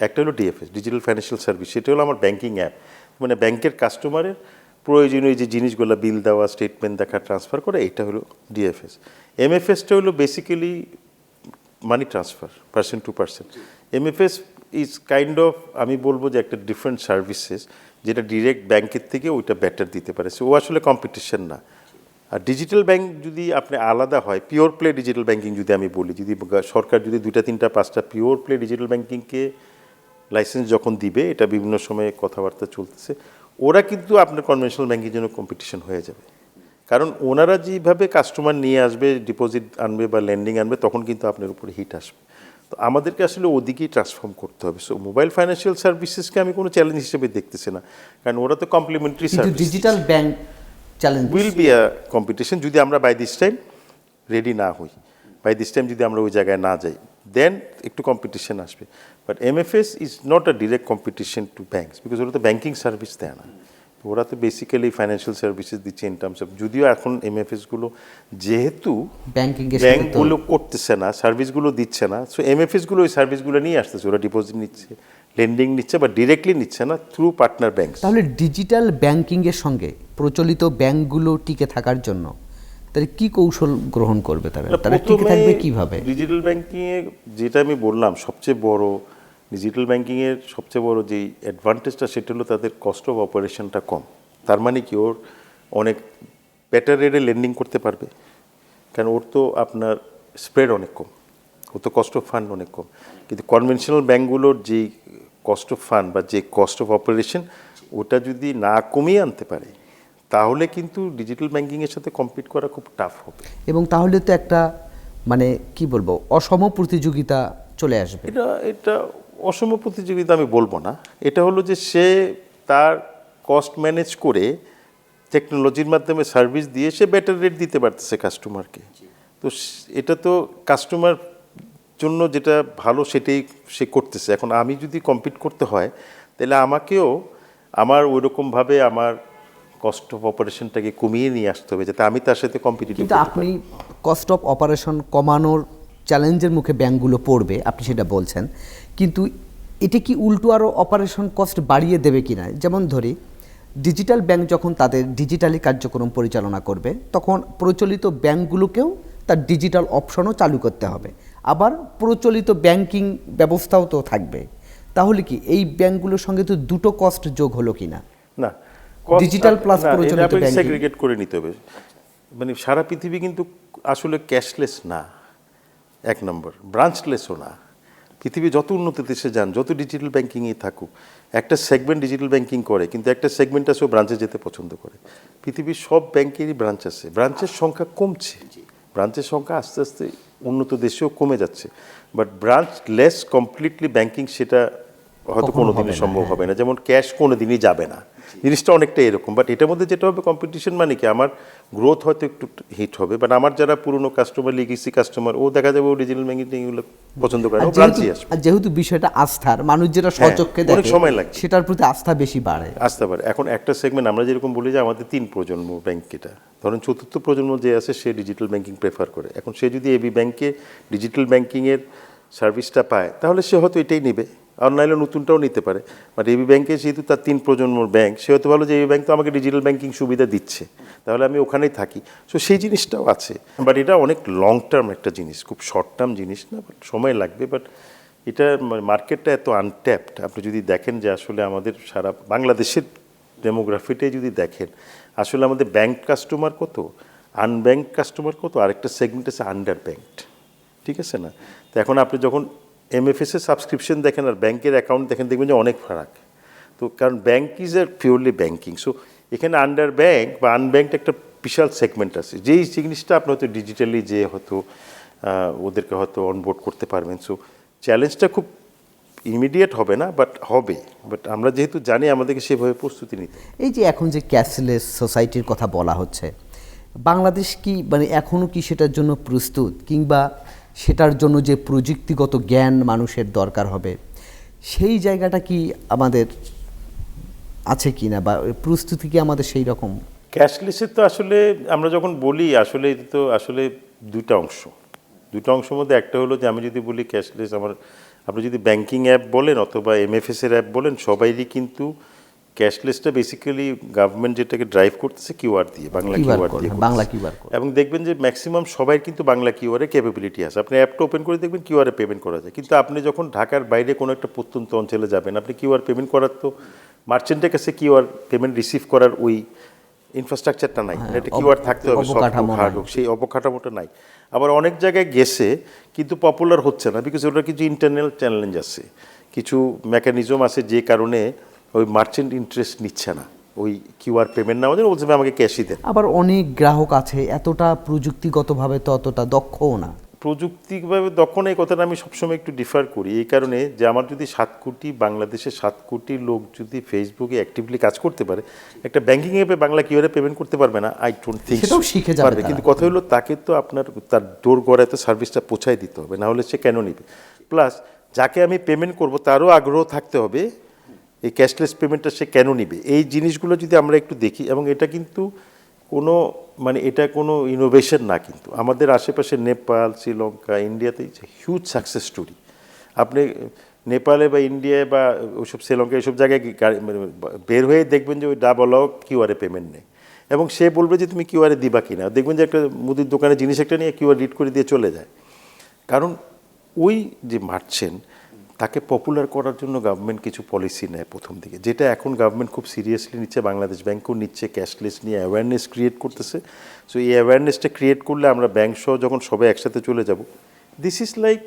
একটা হলো ডিএফএস, ডিজিটাল ফাইন্যান্সিয়াল সার্ভিস। সেটা হলো আমার ব্যাংকিং অ্যাপ, মানে ব্যাংকের কাস্টমারের প্রয়োজনীয় যে জিনিসগুলো, বিল দেওয়া, স্টেটমেন্ট দেখা, ট্রান্সফার করা, এটা হলো ডিএফএস। এমএফএসটা হলো basically money transfer, person to person. MFS is kind of, আমি বলবো যে একটা ডিফারেন্ট সার্ভিসেস, যেটা ডিরেক্ট ব্যাংকের থেকে ওইটা বেটার দিতে পারে। সো ও আসলে কম্পিটিশন না। আর ডিজিটাল ব্যাংক যদি আপনি আলাদা হয়, পিওর প্লে ডিজিটাল ব্যাংকিং যদি আমি বলি, যদি সরকার যদি 2টা 3টা 5টা পিওর প্লে ডিজিটাল ব্যাংকিংকে লাইসেন্স যখন দিবে, এটা বিভিন্ন সময়ে কথাবার্তা চলতেছে, ওরা কিন্তু আপনার কনভেনশনাল ব্যাংকের জন্য কম্পিটিশন হয়ে যাবে। কারণ ওনারা যেভাবে কাস্টমার নিয়ে আসবে, ডিপোজিট আনবে বা লেন্ডিং আনবে, তখন কিন্তু আপনার উপরে হিট আসবে। তো আমাদেরকে আসলে ওদিকেই ট্রান্সফর্ম করতে হবে। সো মোবাইল ফাইন্যান্সিয়াল সার্ভিসেসকে আমি কোনো চ্যালেঞ্জ হিসেবে দেখতেছি না, কারণ ওরা তো complementary service. Digital bank challenge will be a competition, যদি আমরা বাই দিস টাইম রেডি না হই, বাই দিস টাইম যদি আমরা ওই জায়গায় না যাই, দেন একটু কম্পিটিশন আসবে। But MFS is not a direct competition to banks, because ওরা তো ব্যাংকিং সার্ভিস দেয় না, ওরা তো বেসিক্যালি ফাইন্যান্সিয়াল সার্ভিসেস দিচ্ছে ইন টার্মস অফ, যদিও এখন এমএফএসগুলো যেহেতু ব্যাংকগুলো করতেছে না, সার্ভিসগুলো দিচ্ছে না, সো এমএফএসগুলো ওই সার্ভিসগুলো নিয়ে আসতেছে। ওরা ডিপোজিট নিচ্ছে, লেন্ডিং নিচ্ছে, বা ডিরেক্টলি নিচ্ছে না, থ্রু পার্টনার ব্যাংক। তাহলে ডিজিটাল ব্যাংকিংয়ের সঙ্গে প্রচলিত ব্যাংকগুলো টিকে থাকার জন্য তাহলে কি কৌশল গ্রহণ করবে তারা টিকে থাকবে কিভাবে? ডিজিটাল ব্যাংকিংয়ে যেটা আমি বললাম, সবচেয়ে বড় ডিজিটাল ব্যাংকিংয়ের সবচেয়ে বড় যেই অ্যাডভান্টেজটা, সেটা হলো তাদের কস্ট অফ অপারেশনটা কম। তার মানে কি, ওর অনেক বেটার রেটে লেন্ডিং করতে পারবে, কারণ ওর তো আপনার স্প্রেড অনেক কম, ওর তো কস্ট অফ ফান্ড অনেক কম। কিন্তু কনভেনশনাল ব্যাংকগুলোর যেই কস্ট অফ ফান্ড বা যে কস্ট অফ অপারেশন, ওটা যদি না কমিয়ে আনতে পারে, তাহলে কিন্তু ডিজিটাল ব্যাংকিংয়ের সাথে কম্পিট করা খুব টাফ হবে। এবং তাহলে তো একটা মানে কি বলবো, অসম প্রতিযোগিতা চলে আসবে। এটা অসম প্রতিযোগিতা আমি বলবো না, এটা হলো যে সে তার কস্ট ম্যানেজ করে টেকনোলজির মাধ্যমে সার্ভিস দিয়ে সে বেটার রেট দিতে পারতেছে কাস্টমারকে। তো এটা তো কাস্টমার জন্য যেটা ভালো সেটাই সে করতেছে। এখন আমি যদি কম্পিট করতে হয়, তাহলে আমাকেও আমার ওইরকমভাবে আমার কস্ট অফ অপারেশনটাকে কমিয়ে নিয়ে আসতে হবে, যাতে আমি তার সাথে কম্পিটিটিভ। কিন্তু আপনি কস্ট অফ অপারেশন কমানোর চ্যালেঞ্জের মুখে ব্যাংকগুলো পড়বে, আপনি সেটা বলছেন, কিন্তু এটা কি উল্টো আরও অপারেশন কস্ট বাড়িয়ে দেবে কিনা? যেমন ধরি ডিজিটাল ব্যাংক যখন তাদের ডিজিটালি কার্যক্রম পরিচালনা করবে, তখন প্রচলিত ব্যাংকগুলোকেও তার ডিজিটাল অপশনও চালু করতে হবে, আবার প্রচলিত ব্যাংকিং ব্যবস্থাও তো থাকবে। তাহলে কি এই ব্যাংকগুলোর সঙ্গে তো দুটো কস্ট যোগ হলো কিনা? না, Digital plus প্রচলিত banking। সেগ্রিগেট করে নিতে হবে। মানে সারা পৃথিবী কিন্তু আসলে ক্যাশলেস না, এক নম্বর ব্রাঞ্চলেসও না। পৃথিবী যত উন্নত দেশে যান, যত ডিজিটাল ব্যাংকিংয়ে থাকুক, একটা সেগমেন্ট ডিজিটাল ব্যাংকিং করে, কিন্তু একটা সেগমেন্ট আছে ও ব্রাঞ্চে যেতে পছন্দ করে। পৃথিবীর সব ব্যাংকেরই ব্রাঞ্চ আছে, ব্রাঞ্চের সংখ্যা কমছে, ব্রাঞ্চের সংখ্যা আস্তে আস্তে উন্নত দেশেও কমে যাচ্ছে, but branch less completely banking সেটা হয়তো কোনোদিনই সম্ভব হবে না। যেমন ক্যাশ কোনোদিনই যাবে না, জিনিসটা অনেকটা এরকম। বাট এটার মধ্যে যেটা হবে কম্পিটিশন, মানে কি আমার গ্রোথ হয়তো একটু হিট হবে, বাট আমার যারা পুরনো কাস্টমার, লিগেসি কাস্টমার, ও দেখা যাবে ও ডিজিটাল ব্যাংকিং এগুলো পছন্দ করে না, ব্রাঞ্চই আসবে। আর যেহেতু বিষয়টা আস্থার, মানুষ যেটা স্বচক্ষে অনেক দেখে সময় লাগে। সেটার প্রতি আস্থা বেশি বাড়ে। আসতে পারে। এখন একটা সেগমেন্ট আমরা যেরকম বলি যে আমাদের 3 প্রজন্ম ব্যাংক, এটা ধরেন 4র্থ প্রজন্ম যে আছে সে ডিজিটাল ব্যাংকিং প্রেফার করে। এখন সে যদি এবি ব্যাংকে ডিজিটাল ব্যাংকিংয়ের সার্ভিসটা পায়, তাহলে সে হয়তো এটাই নেবে, আর নাইলে নতুনটাও নিতে পারে। বাট এবি ব্যাংকে যেহেতু তার 3 প্রজন্মর ব্যাংক, সে হয়তো ভালো যে এই ব্যাংক তো আমাকে ডিজিটাল ব্যাংকিং সুবিধা দিচ্ছে, তাহলে আমি ওখানেই থাকি। সো সেই জিনিসটাও আছে, বাট এটা অনেক লং টার্ম একটা জিনিস, খুব শর্ট টার্ম জিনিস না, বাট সময় লাগবে। বাট এটা মার্কেটটা এত আনট্যাপড। আপনি যদি দেখেন যে আসলে আমাদের সারা বাংলাদেশের ডেমোগ্রাফিটাই যদি দেখেন, আসলে আমাদের ব্যাংক কাস্টমার কত, আনব্যাংক কাস্টমার কত, আরেকটা সেগমেন্ট আছে আন্ডার ব্যাংকড, ঠিক আছে না? তো এখন আপনি যখন এমএফএসের সাবস্ক্রিপশন দেখেন আর ব্যাংকের অ্যাকাউন্ট দেখেন, দেখবেন যে অনেক ফারাক। তো কারণ bank is a purely banking, so এখানে আন্ডার ব্যাংক বা আনব্যাংকড একটা বিশাল সেগমেন্ট আছে, যেই জিনিসটা আপনি হয়তো ডিজিটালি যে হয়তো ওদেরকে হয়তো অনবোর্ড করতে পারবেন। সো চ্যালেঞ্জটা খুব ইমিডিয়েট হবে না, বাট হবে। বাট আমরা যেহেতু জানি, আমাদেরকে সেভাবে প্রস্তুতি নিতে। এই যে এখন যে ক্যাশলেস সোসাইটির কথা বলা হচ্ছে, বাংলাদেশ কি মানে এখনও কি সেটার জন্য প্রস্তুত, কিংবা সেটার জন্য যে প্রযুক্তিগত জ্ঞান মানুষের দরকার হবে, সেই জায়গাটা কি আমাদের আছে কি না, বা প্রস্তুতি কি আমাদের সেই রকম? ক্যাশলেসের তো আসলে আমরা যখন বলি, আসলে এটা তো আসলে দুইটা অংশের মধ্যে একটা হলো যে আমি যদি বলি ক্যাশলেস, আপনি যদি ব্যাংকিং অ্যাপ বলেন অথবা এমএফএসের অ্যাপ বলেন, সবাইরই কিন্তু ক্যাশলেসটা বেসিক্যালি গভর্নমেন্ট যেটাকে ড্রাইভ করতেছে কিউআর দিয়ে, বাংলা কিউআর দিয়ে, বাংলা কিউআর কোড। এবং দেখবেন যে ম্যাক্সিমাম সবাই কিন্তু বাংলা কিউআরের ক্যাপাবিলিটি আছে। আপনি অ্যাপটা ওপেন করে দেখবেন কিউআরে পেমেন্ট করা যায়, কিন্তু আপনি যখন ঢাকার বাইরে কোনো একটা প্রত্যন্ত অঞ্চলে যাবেন, আপনি কিউআর পেমেন্ট করার তো মার্চেন্টের কাছে কিউআর পেমেন্ট রিসিভ করার ওই ইনফ্রাস্ট্রাকচারটা নাই, এটা কিউআর থাকতে হবে, হার্ড হোক, সেই অবকাঠামোটা নাই। আবার অনেক জায়গায় গেছে কিন্তু পপুলার হচ্ছে না, বিকজ ওটার কিছু ইন্টারনাল চ্যালেঞ্জ আছে, কিছু মেকানিজম আছে যে কারণে ওই মার্চেন্ট ইন্টারেস্ট নিচ্ছে না ওই কিউআর পেমেন্ট নেওয়ার জন্য, বলছে আমাকে ক্যাশই দেন। আবার অনেক গ্রাহক আছে এতটা প্রযুক্তিগতভাবে তো অতটা দক্ষও না। প্রযুক্তিভাবে দক্ষ না, এই কথাটা আমি সবসময় একটু ডিফার করি, এই কারণে যে আমার যদি 7 কোটি বাংলাদেশে 7 কোটি লোক যদি ফেসবুকে অ্যাক্টিভলি কাজ করতে পারে, একটা ব্যাংকিং অ্যাপে বাংলা কিউআরে পেমেন্ট করতে পারবে না? আই ডোন্ট থিঙ্ক সেটাও শিখে যাবে তারা। কিন্তু কথা হলো তাকে তো আপনার তার ডোর গড়ায় তো সার্ভিসটা পৌঁছায় দিতে হবে, না হলে সে কেন নেবে? প্লাস যাকে আমি পেমেন্ট করব তারও আগ্রহ থাকতে হবে এই ক্যাশলেস পেমেন্টটা সে কেন নিবে। এই জিনিসগুলো যদি আমরা একটু দেখি, এবং এটা কিন্তু কোনো মানে এটা কোনো ইনোভেশন না, কিন্তু আমাদের আশেপাশে নেপাল, শ্রীলঙ্কা, ইন্ডিয়াতে হিউজ সাকসেস স্টোরি। আপনি নেপালে বা ইন্ডিয়ায় বা ওইসব শ্রীলঙ্কা এইসব জায়গায় বের হয়ে দেখবেন যে ওই ডাবলও কিউআরে পেমেন্ট নেই, এবং সে বলবে যে তুমি কিউআরে দিবা কিনা, দেখবেন যে একটা মুদির দোকানে জিনিস একটা নিয়ে কিউআর রিড করে দিয়ে চলে যায়। কারণ ওই যে মার্চেন্ট, তাকে পপুলার করার জন্য গভর্নমেন্ট কিছু পলিসি নেয় প্রথম দিকে, যেটা এখন গভর্নমেন্ট খুব সিরিয়াসলি নিচ্ছে, বাংলাদেশ ব্যাংকও নিচ্ছে, ক্যাশলেস নিয়ে অ্যাওয়ারনেস ক্রিয়েট করতেছে। সো এই অ্যাওয়ারনেসটা ক্রিয়েট করলে আমরা ব্যাংক সহ যখন সবাই একসাথে চলে যাব, দিস ইজ লাইক,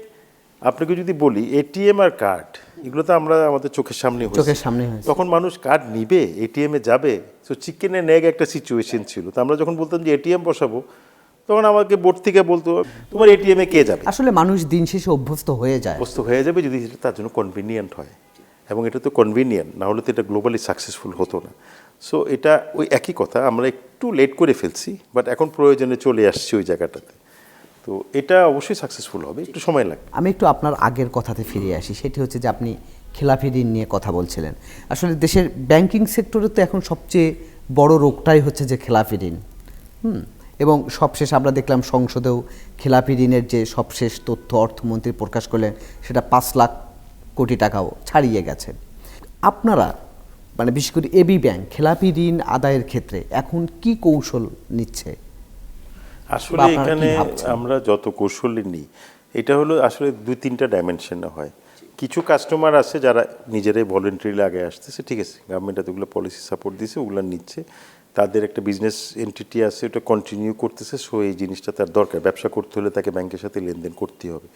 আপনাকে যদি বলি এটিএম আর কার্ড, এগুলো তো আমরা আমাদের চোখের সামনে হয়েছে, তখন মানুষ কার্ড নিবে, এটিএমে যাবে। সো চিকেন এন্ড এগ একটা সিচুয়েশন ছিল। তো আমরা যখন বলতাম যে এটিএম বসাবো, তখন আমাকে বোর্ড থেকে বলতো তোমার এটিএমে কে যাবে। আসলে মানুষ দিন শেষে অভ্যস্ত হয়ে যাবে যদি তার জন্য কনভিনিয়েন্ট হয়, এবং এটা তো কনভিনিয়েন্ট না হলে তো এটা গ্লোবালি সাকসেসফুল হতো না। সো এটা ওই একই কথা, আমরা একটু লেট করে ফেলছি, বাট এখন প্রয়োজনে চলে আসছি ওই জায়গাটাতে। তো এটা অবশ্যই সাকসেসফুল হবে, একটু সময় লাগবে। আমি একটু আপনার আগের কথাতে ফিরে আসি, সেটি হচ্ছে যে আপনি খেলাপি ঋণ নিয়ে কথা বলছিলেন। আসলে দেশের ব্যাংকিং সেক্টরে তো এখন সবচেয়ে বড় রোগটাই হচ্ছে যে খেলাপি ঋণ। এবং সবশেষ আমরা দেখলাম সংসদেও খেলাপি ঋণের যে সবশেষ তথ্য অর্থমন্ত্রী প্রকাশ করলেন, সেটা 5 লাখ কোটি টাকাও ছাড়িয়ে গেছে। আপনারা মানে বিশেষ করে এবি ব্যাংক খেলাপি ঋণ আদায়ের ক্ষেত্রে এখন কি কৌশল নিচ্ছে? আসলে এখানে আমরা যত কৌশলী নিই, এটা হলো আসলে 2-3টা ডাইমেনশনে হয়। কিছু কাস্টমার আছে যারা নিজেরাই ভলেন্টারিলি আগে আসতেছে, ঠিক আছে, গভর্নমেন্ট এতগুলো পলিসি সাপোর্ট দিছে, ওগুলো নিচ্ছে, তাদের একটা বিজনেস এন্টিটি আছে, ওটা কন্টিনিউ করতেছে, সো এই জিনিসটা তার দরকার, ব্যবসা করতে হলে তাকে ব্যাংকের সাথে লেনদেন করতেই হবে।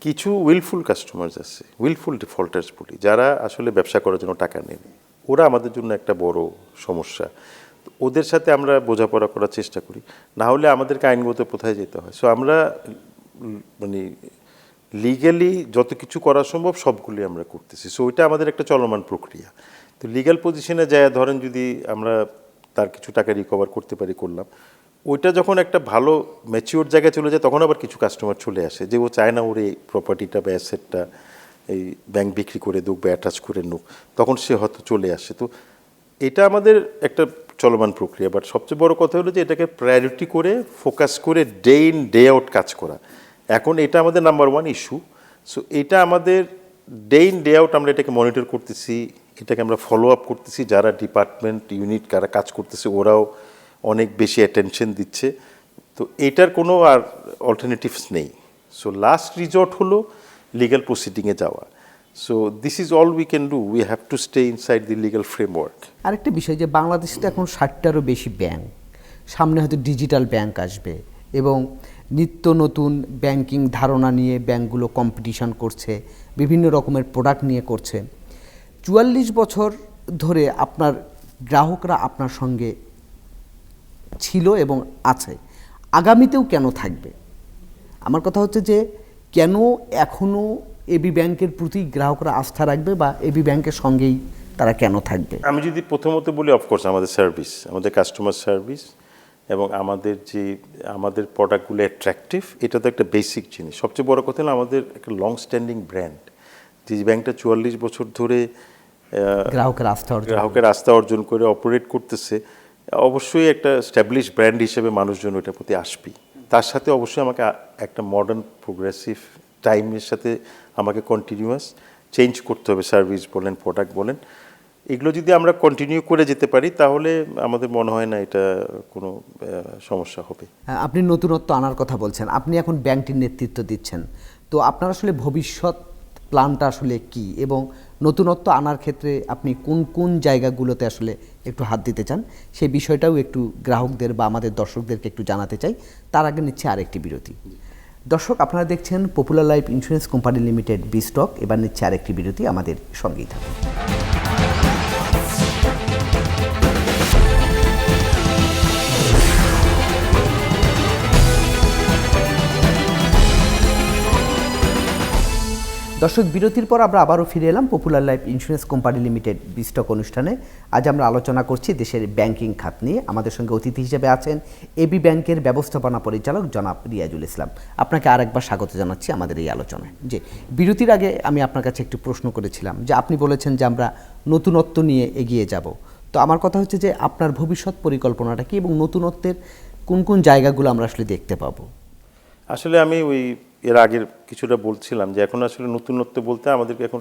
কিছু উইলফুল কাস্টমার্স আছে, উইলফুল ডিফল্টার্স বলি, যারা আসলে ব্যবসা করার জন্য টাকা নেন, ওরা আমাদের জন্য একটা বড় সমস্যা। ওদের সাথে আমরা বোঝাপড়া করার চেষ্টা করি, না হলে আমাদেরকে আইনগত কোথায় যেতে হয়। সো আমরা মানে লিগ্যালি যত কিছু করা সম্ভব সবগুলি আমরা করতেছি। সো ওইটা আমাদের একটা চলমান প্রক্রিয়া। তো লিগ্যাল পজিশনে যায়, ধরেন যদি আমরা তার কিছু টাকা রিকভার করতে পারি, করলাম, ওইটা যখন একটা ভালো ম্যাচিওর জায়গায় চলে যায়, তখন আবার কিছু কাস্টমার চলে আসে যে ও চায় না ওর এই প্রপার্টিটা বা অ্যাসেটটা এই ব্যাংক বিক্রি করে দুক বা অ্যাটাচ করে নুক, তখন সে হয়তো চলে আসে। তো এটা আমাদের একটা চলমান প্রক্রিয়া। বাট সবচেয়ে বড় কথা হলো যে এটাকে প্রায়োরিটি করে ফোকাস করে ডে ইন ডে আউট কাজ করা, এখন এটা আমাদের নাম্বার 1 ইস্যু। সো এটা আমাদের ডে ইন ডে আউট আমরা এটাকে মনিটর করতেছি, এটাকে আমরা ফলো আপ করতেছি, যারা ডিপার্টমেন্ট ইউনিট যারা কাজ করতেছে ওরাও অনেক বেশি অ্যাটেনশন দিচ্ছে। তো এটার কোনো আর অল্টারনেটিভস নেই। সো লাস্ট রিজর্ট হলো লিগ্যাল প্রসিডিংয়ে যাওয়া। So this is all we can do, we have to stay inside the legal framework. আরেকটা বিষয় যে বাংলাদেশে তো এখন 60টারও বেশি ব্যাংক, সামনে হয়তো ডিজিটাল ব্যাংক আসবে এবং নিত্য নতুন ব্যাংকিং ধারণা নিয়ে ব্যাংকগুলো কম্পিটিশন করছে, বিভিন্ন রকমের প্রোডাক্ট নিয়ে করছে। 44 বছর ধরে আপনার গ্রাহকরা আপনার সঙ্গে ছিল এবং আছে, আগামীতেও কেন থাকবে? আমার কথা হচ্ছে যে কেন এখনও এবি ব্যাংকের প্রতি গ্রাহকরা আস্থা রাখবে বা এবি ব্যাংকের সঙ্গেই তারা কেন থাকবে? আমি যদি প্রথমত বলি, অফকোর্স আমাদের সার্ভিস, আমাদের কাস্টমার সার্ভিস এবং আমাদের প্রোডাক্টগুলো অ্যাট্রাকটিভ, এটা তো একটা বেসিক জিনিস। সবচেয়ে বড় কথা হলো আমাদের একটা লং স্ট্যান্ডিং ব্র্যান্ড, যে ব্যাংকটা 44 বছর ধরে গ্রাহকের আস্থা অর্জন করে অপারেট করতেছে। অবশ্যই একটা স্ট্যাবলিশ ব্র্যান্ড হিসেবে মানুষজন ওইটার প্রতি আসবেই। তার সাথে অবশ্যই আমাকে একটা মডার্ন প্রোগ্রেসিভ টাইমের সাথে আমাকে কন্টিনিউয়াস চেঞ্জ করতে হবে, সার্ভিস বলেন, প্রোডাক্ট বলেন। এগুলো যদি আমরা কন্টিনিউ করে যেতে পারি, তাহলে আমাদের মনে হয় না এটা কোনো সমস্যা হবে। আপনি নতুনত্ব আনার কথা বলছেন, আপনি এখন ব্যাংকটির নেতৃত্ব দিচ্ছেন, তো আপনার আসলে ভবিষ্যৎ প্ল্যানটা আসলে কি এবং নতুনত্ব আনার ক্ষেত্রে আপনি কোন কোন জায়গাগুলোতে আসলে একটু হাত দিতে চান, সেই বিষয়টাও একটু গ্রাহকদের বা আমাদের দর্শকদেরকে একটু জানাতে চাই। তার আগে নিচ্ছে আরেকটি বিরতি। দর্শক, আপনারা দেখছেন popular life insurance company limited বিস্টক। এবার নিচ্ছে আরেকটি বিরতি, আমাদের সঙ্গেই থাকুন। দর্শক, বিরতির পর আমরা আবারও ফিরে এলাম popular life insurance company limited বিস্টক অনুষ্ঠানে। আজ আমরা আলোচনা করছি দেশের ব্যাংকিং খাত নিয়ে। আমাদের সঙ্গে অতিথি হিসেবে আছেন এবি ব্যাংকের ব্যবস্থাপনা পরিচালক জনাব রিয়াজুল ইসলাম। আপনাকে আরেকবার স্বাগত জানাচ্ছি আমাদের এই আলোচনায়। যে বিরতির আগে আমি আপনার কাছে একটু প্রশ্ন করেছিলাম যে আপনি বলেছেন যে আমরা নতুনত্ব নিয়ে এগিয়ে যাব। তো আমার কথা হচ্ছে যে আপনার ভবিষ্যৎ পরিকল্পনাটা কি এবং নতুনত্বের কোন কোন জায়গাগুলো আমরা আসলে দেখতে পাবো? আসলে আমি এর আগের কিছুটা বলছিলাম যে এখন আসলে নতুনত্ব বলতে আমাদেরকে এখন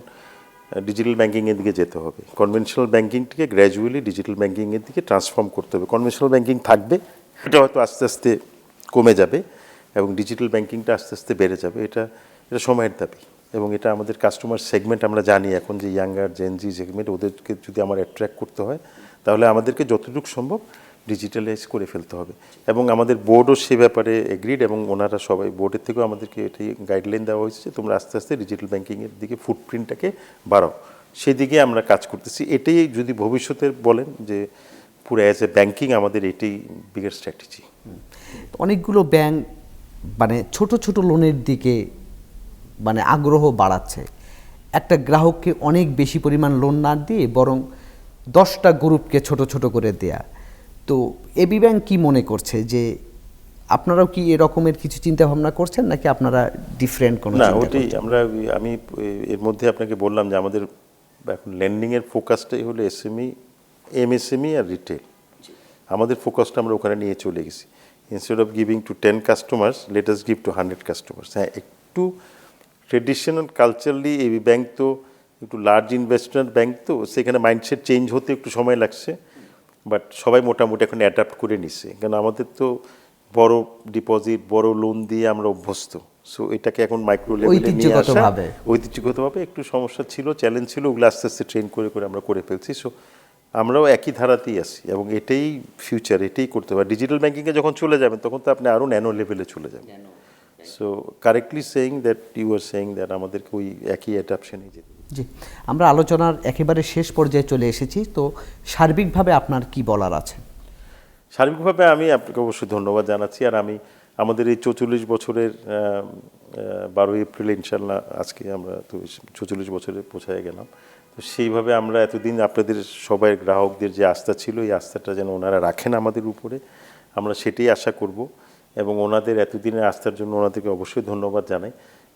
ডিজিটাল ব্যাংকিংয়ের দিকে যেতে হবে। কনভেনশনাল ব্যাংকিংটিকে গ্র্যাজুয়ালি ডিজিটাল ব্যাংকিংয়ের দিকে ট্রান্সফর্ম করতে হবে। কনভেনশনাল ব্যাংকিং থাকবে, এটা হয়তো আস্তে আস্তে কমে যাবে এবং ডিজিটাল ব্যাংকিংটা আস্তে আস্তে বেড়ে যাবে। এটা সময়ের দাবি এবং এটা আমাদের কাস্টমার সেগমেন্ট, আমরা জানি এখন যে ইয়াঙ্গার জেনজি সেগমেন্ট, ওদেরকে যদি আমার অ্যাট্রাক্ট করতে হয়, তাহলে আমাদেরকে যতটুকু সম্ভব ডিজিটালাইজ করে ফেলতে হবে। এবং আমাদের বোর্ডও সে ব্যাপারে এগ্রিড এবং ওনারা সবাই, বোর্ডের থেকেও আমাদেরকে এটাই গাইডলাইন দেওয়া হয়েছে যে তোমরা আস্তে আস্তে ডিজিটাল ব্যাংকিংয়ের দিকে ফুটপ্রিন্টটাকে বাড়াও, সেদিকে আমরা কাজ করতেছি। এটাই যদি ভবিষ্যতের বলেন যে পুরো অ্যাজ এ ব্যাংকিং আমাদের এটাই বিগের স্ট্র্যাটেজি। অনেকগুলো ব্যাংক মানে ছোট ছোট লোনের দিকে মানে আগ্রহ বাড়াচ্ছে, একটা গ্রাহককে অনেক বেশি পরিমাণ লোন না দিয়ে বরং 10টা গ্রুপকে ছোট ছোট করে দেয়া। তো এবি ব্যাংক কি মনে করছে যে আপনারাও কি এরকমের কিছু চিন্তা ভাবনা করছেন নাকি আপনারা ডিফারেন্ট কোনো? না, ওটাই আমি এর মধ্যে আপনাকে বললাম যে আমাদের এখন লেন্ডিংয়ের ফোকাসটাই হলো এসএমই, এমএসএমই আর রিটেল। আমাদের ফোকাসটা আমরা ওখানে নিয়ে চলে গেছি। Instead of giving to 10 customers, let us give to 100 customers. হ্যাঁ, একটু ট্রেডিশনাল কালচারালি এই ব্যাংক তো একটু লার্জ ইনভেস্টমেন্ট ব্যাংক, তো সেখানে মাইন্ডসেট চেঞ্জ হতে একটু সময় লাগছে, বাট সবাই মোটামুটি এখন অ্যাডাপ্ট করে নিচ্ছে। কারণ আমাদের তো বড় ডিপোজিট, বড় লোন দিয়ে আমরা অভ্যস্ত। সো এটাকে এখন মাইক্রো লেভেলে নিয়ে আসা ঐতিহ্যগতভাবে একটু সমস্যা ছিল, চ্যালেঞ্জ ছিল, ওগুলো আস্তে আস্তে ট্রেন করে করে আমরা করে ফেলছি। সো আমরাও একই ধারাতেই আছি এবং এটাই ফিউচার, এটাই করতে হবে। ডিজিটাল ব্যাংকিংয়ে যখন চলে যাবেন তখন তো আপনি আরও ন্যানো লেভেলে চলে যাবেন। So correctly saying that you are saying that আমাদেরকে ওই একই অ্যাডাপশনেই যেতে হবে। জি, আমরা আলোচনার একেবারে শেষ পর্যায়ে চলে এসেছি, তো সার্বিকভাবে আপনার কি বলার আছে? সার্বিকভাবে আমি আপনাকে অবশ্যই ধন্যবাদ জানাচ্ছি। আর আমি আমাদের এই 44 বছরের 12 এপ্রিল ইনশাল্লাহ আজকে আমরা তো 44 বছরে পৌঁছায় গেলাম। তো সেইভাবে আমরা এতদিন আপনাদের সবাই গ্রাহকদের যে আস্থা ছিল, এই আস্থাটা যেন ওনারা রাখেন আমাদের উপরে, আমরা সেটাই আশা করব। এবং ওনাদের এতদিনের আস্থার জন্য ওনাদেরকে অবশ্যই ধন্যবাদ জানাই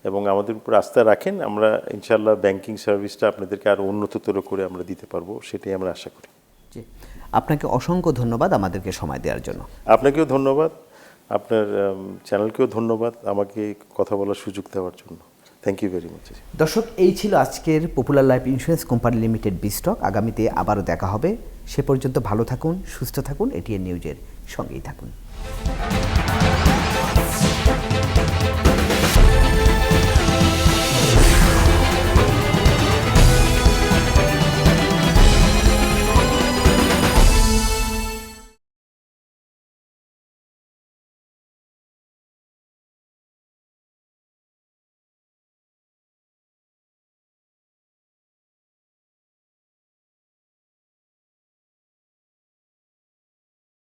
এবং আমাদের উপর আস্থা রাখেন। আমরা ইনশাল্লাহ ব্যাংকিং সার্ভিসটা আপনাদেরকে আরও উন্নততর করে আমরা দিতে পারবো, সেটাই আমরা আশা করি। জি, আপনাকে অসংখ্য ধন্যবাদ আমাদেরকে সময় দেওয়ার জন্য। আপনাকেও ধন্যবাদ, আপনার চ্যানেলকেও ধন্যবাদ আমাকে কথা বলার সুযোগ দেওয়ার জন্য। Thank you very much. দর্শক, এই ছিল আজকের popular life insurance company limited বিস্টক। আগামীতে আবারও দেখা হবে। সে পর্যন্ত ভালো থাকুন, সুস্থ থাকুন, এটিএন নিউজের সঙ্গেই থাকুন।